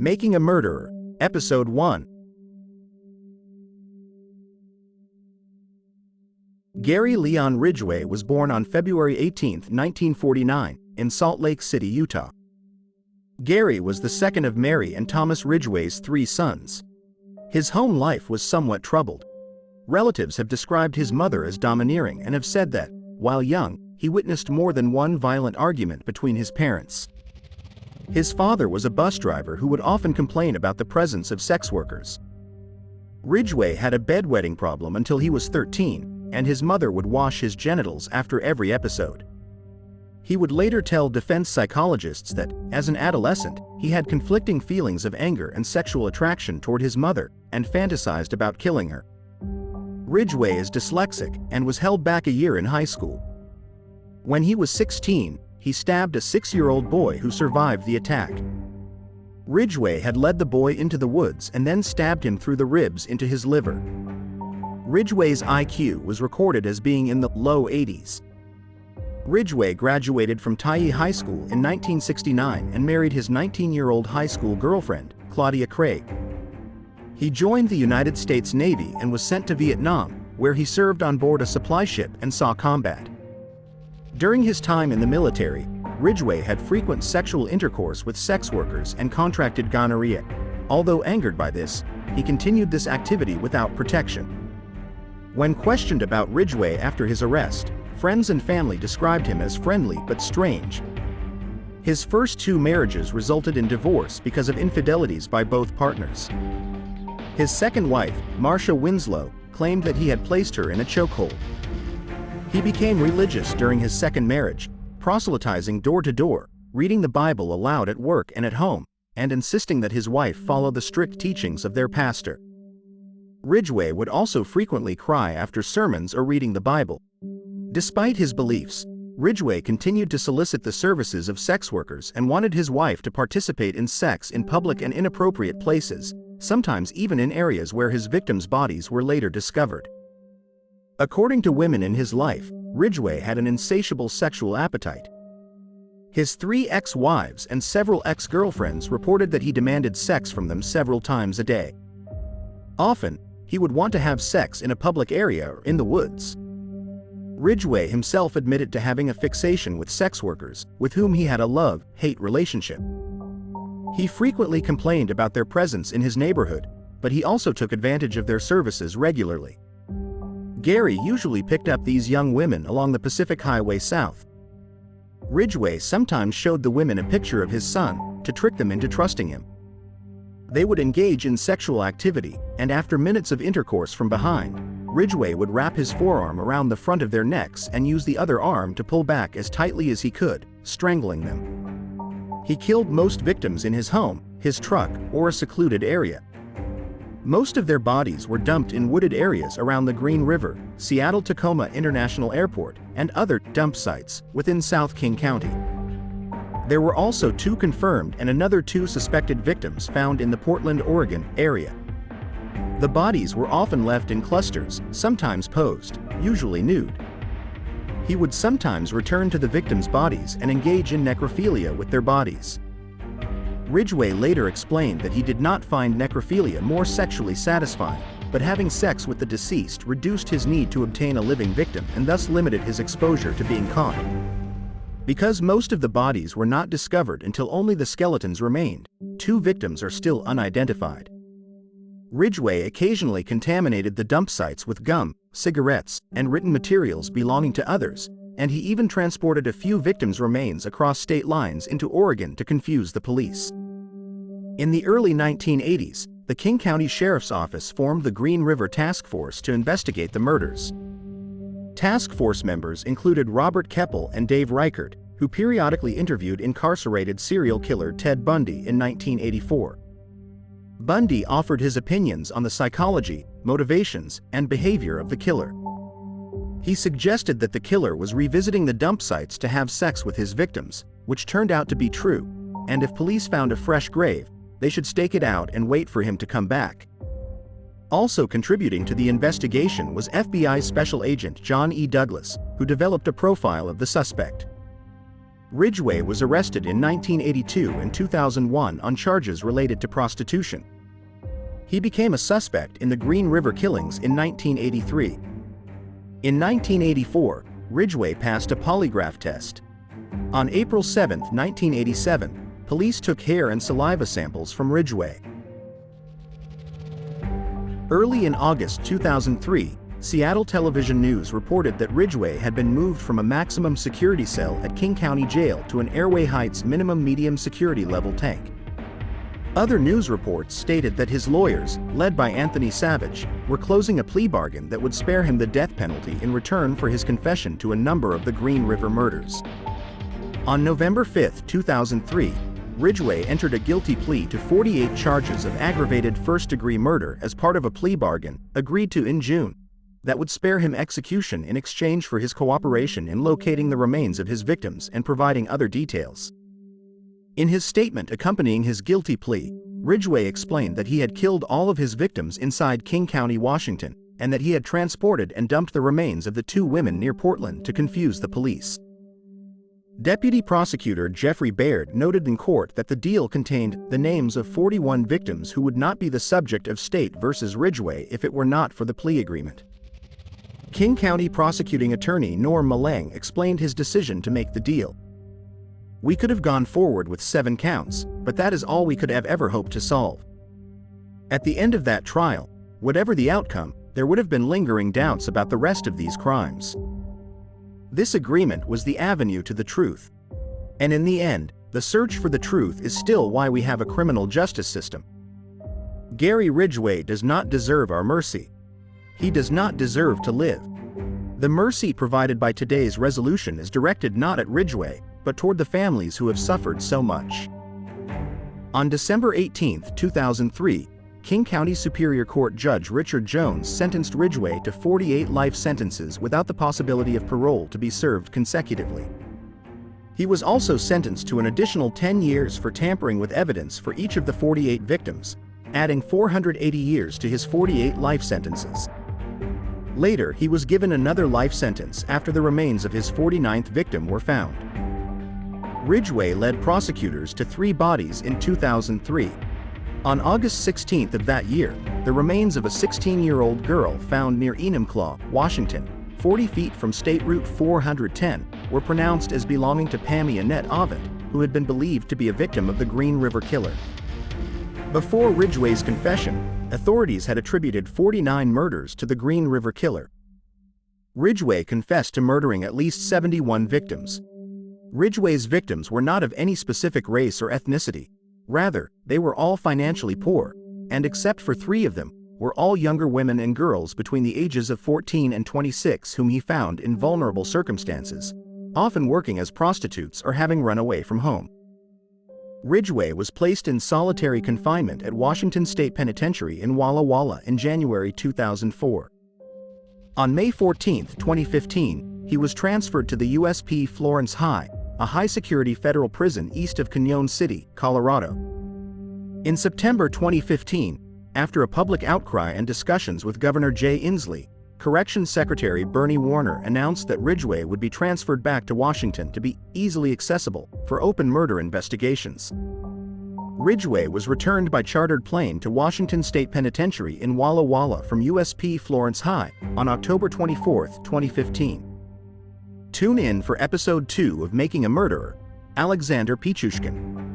Making a Murderer, Episode 1. Gary Leon Ridgway was born on February 18, 1949, in Salt Lake City, Utah. Gary was the second of Mary and Thomas Ridgway's 3 sons. His home life was somewhat troubled. Relatives have described his mother as domineering and have said that, while young, he witnessed more than one violent argument between his parents. His father was a bus driver who would often complain about the presence of sex workers. Ridgway had a bedwetting problem until he was 13, and his mother would wash his genitals after every episode. He would later tell defense psychologists that, as an adolescent, he had conflicting feelings of anger and sexual attraction toward his mother, and fantasized about killing her. Ridgway is dyslexic and was held back a year in high school. When he was 16, he stabbed a 6-year-old boy who survived the attack. Ridgway had led the boy into the woods and then stabbed him through the ribs into his liver. Ridgway's IQ was recorded as being in the low 80s. Ridgway graduated from Tyee High School in 1969 and married his 19-year-old high school girlfriend, Claudia Craig. He joined the United States Navy and was sent to Vietnam, where he served on board a supply ship and saw combat. During his time in the military, Ridgway had frequent sexual intercourse with sex workers and contracted gonorrhea. Although angered by this, he continued this activity without protection. When questioned about Ridgway after his arrest, friends and family described him as friendly but strange. His first 2 marriages resulted in divorce because of infidelities by both partners. His second wife, Marcia Winslow, claimed that he had placed her in a chokehold. He became religious during his second marriage, proselytizing door to door, reading the Bible aloud at work and at home, and insisting that his wife follow the strict teachings of their pastor. Ridgway would also frequently cry after sermons or reading the Bible. Despite his beliefs, Ridgway continued to solicit the services of sex workers and wanted his wife to participate in sex in public and inappropriate places, sometimes even in areas where his victims' bodies were later discovered. According to women in his life, Ridgway had an insatiable sexual appetite. His 3 ex-wives and several ex-girlfriends reported that he demanded sex from them several times a day. Often, he would want to have sex in a public area or in the woods. Ridgway himself admitted to having a fixation with sex workers, with whom he had a love-hate relationship. He frequently complained about their presence in his neighborhood, but he also took advantage of their services regularly. Gary usually picked up these young women along the Pacific Highway South. Ridgway sometimes showed the women a picture of his son, to trick them into trusting him. They would engage in sexual activity, and after minutes of intercourse from behind, Ridgway would wrap his forearm around the front of their necks and use the other arm to pull back as tightly as he could, strangling them. He killed most victims in his home, his truck, or a secluded area. Most of their bodies were dumped in wooded areas around the Green River, Seattle-Tacoma International Airport, and other dump sites within South King County. There were also 2 confirmed and another 2 suspected victims found in the Portland, Oregon area. The bodies were often left in clusters, sometimes posed, usually nude. He would sometimes return to the victims' bodies and engage in necrophilia with their bodies. Ridgway later explained that he did not find necrophilia more sexually satisfying, but having sex with the deceased reduced his need to obtain a living victim and thus limited his exposure to being caught. Because most of the bodies were not discovered until only the skeletons remained, 2 victims are still unidentified. Ridgway occasionally contaminated the dump sites with gum, cigarettes, and written materials belonging to others, and he even transported a few victims' remains across state lines into Oregon to confuse the police. In the early 1980s, the King County Sheriff's Office formed the Green River Task Force to investigate the murders. Task Force members included Robert Keppel and Dave Reichert, who periodically interviewed incarcerated serial killer Ted Bundy in 1984. Bundy offered his opinions on the psychology, motivations, and behavior of the killer. He suggested that the killer was revisiting the dump sites to have sex with his victims, which turned out to be true, and if police found a fresh grave, they should stake it out and wait for him to come back. Also contributing to the investigation was FBI Special Agent John E. Douglas, who developed a profile of the suspect. Ridgway was arrested in 1982 and 2001 on charges related to prostitution. He became a suspect in the Green River killings in 1983. In 1984, Ridgway passed a polygraph test. On April 7, 1987, police took hair and saliva samples from Ridgway. Early in August 2003, Seattle Television News reported that Ridgway had been moved from a maximum security cell at King County Jail to an Airway Heights minimum medium security level tank. Other news reports stated that his lawyers, led by Anthony Savage, were closing a plea bargain that would spare him the death penalty in return for his confession to a number of the Green River murders. On November 5, 2003, Ridgway entered a guilty plea to 48 charges of aggravated first-degree murder as part of a plea bargain, agreed to in June, that would spare him execution in exchange for his cooperation in locating the remains of his victims and providing other details. In his statement accompanying his guilty plea, Ridgway explained that he had killed all of his victims inside King County, Washington, and that he had transported and dumped the remains of the two women near Portland to confuse the police. Deputy Prosecutor Jeffrey Baird noted in court that the deal contained the names of 41 victims who would not be the subject of State versus Ridgway if it were not for the plea agreement. King County prosecuting attorney Norm Malang explained his decision to make the deal. "We could have gone forward with 7 counts, but that is all we could have ever hoped to solve. At the end of that trial, whatever the outcome, there would have been lingering doubts about the rest of these crimes. This agreement was the avenue to the truth. And in the end, the search for the truth is still why we have a criminal justice system. Gary Ridgway does not deserve our mercy. He does not deserve to live. The mercy provided by today's resolution is directed not at Ridgway, but toward the families who have suffered so much." On December 18, 2003, King County Superior Court Judge Richard Jones sentenced Ridgway to 48 life sentences without the possibility of parole to be served consecutively. He was also sentenced to an additional 10 years for tampering with evidence for each of the 48 victims, adding 480 years to his 48 life sentences. Later, he was given another life sentence after the remains of his 49th victim were found. Ridgway led prosecutors to 3 bodies in 2003. On August 16 of that year, the remains of a 16-year-old girl found near Enumclaw, Washington, 40 feet from State Route 410, were pronounced as belonging to Pammy Annette Avent, who had been believed to be a victim of the Green River killer. Before Ridgway's confession, authorities had attributed 49 murders to the Green River killer. Ridgway confessed to murdering at least 71 victims. Ridgway's victims were not of any specific race or ethnicity. Rather, they were all financially poor, and except for 3 of them, were all younger women and girls between the ages of 14 and 26 whom he found in vulnerable circumstances, often working as prostitutes or having run away from home. Ridgway was placed in solitary confinement at Washington State Penitentiary in Walla Walla in January 2004. On May 14, 2015, he was transferred to the USP Florence High, a high-security federal prison east of Cañon City, Colorado. In September 2015, after a public outcry and discussions with Governor Jay Inslee, Corrections Secretary Bernie Warner announced that Ridgway would be transferred back to Washington to be easily accessible for open murder investigations. Ridgway was returned by chartered plane to Washington State Penitentiary in Walla Walla from USP Florence High on October 24, 2015. Tune in for Episode 2 of Making a Murderer, Alexander Pichushkin.